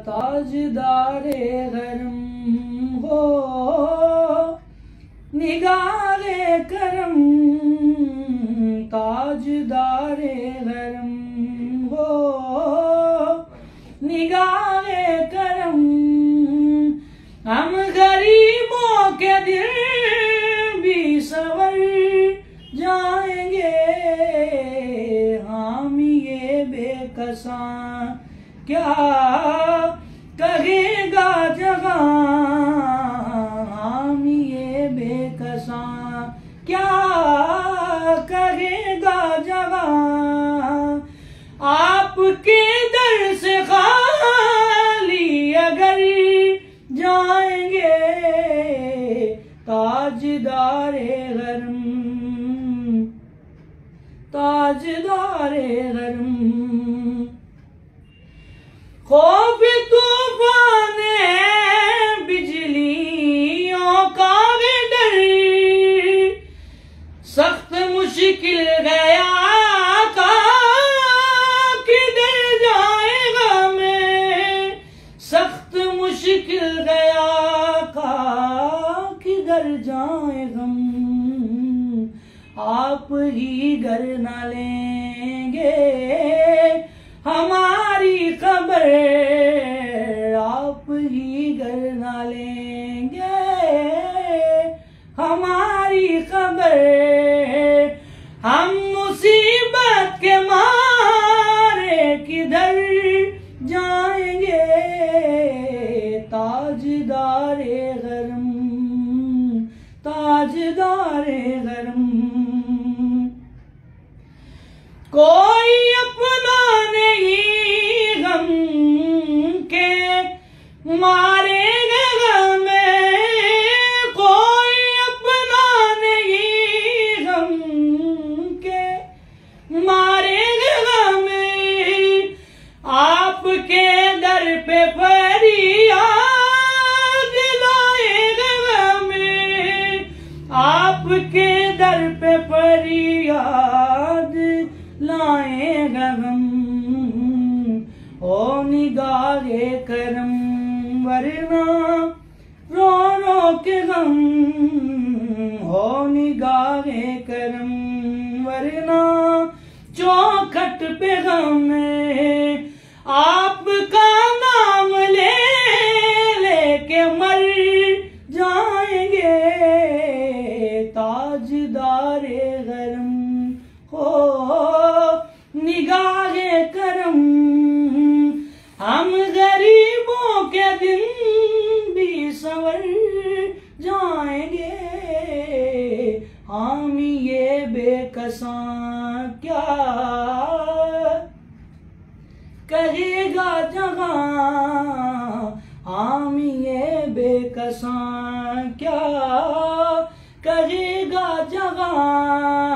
ताजदारे गरम हो निगारे करम, ताजदारे गरम हो निगारे करम। हम गरीबों के दिल भी सवर जाएंगे, हम ये बेकसां क्या कहेगा जहां, हम ये बेकसां क्या कहेगा जहां। आपके दर से खाली अगर जाएंगे, ताजदारे गरम, ताजदारे गरम। खौफ तूफान बिजलियों का डर, सख्त मुश्किल गया का किधर जाएगा मैं, सख्त मुश्किल गया का किधर जाएगा। आप ही घर न लेंगे हमारी खबर, आप ही घर न लेंगे हमारी खबर। हम मुसीबत के मारे किधर जाएंगे, ताजदारे गरम, ताजदारे गरम। कोई अपना नहीं गम के मारेगा हमें, कोई अपना नहीं गम के मारेगा हमें। आपके दर पे फरियाद लाएगा हमें, आपके दर पे फरियाद लाएगा हम। ओ निगाहे करम वरना रो रो के गम, हो निगाहे करम वरना चौखट पे गम। आपका नाम ले लेके मर जाएंगे, ताजदारे गरम हो निगाहे करम। हम गरीबों के दिन भी सवर जाएंगे, हम ये बेकसां क्या कहेगा जहां, हम ये बेकसां क्या कहेगा जहां।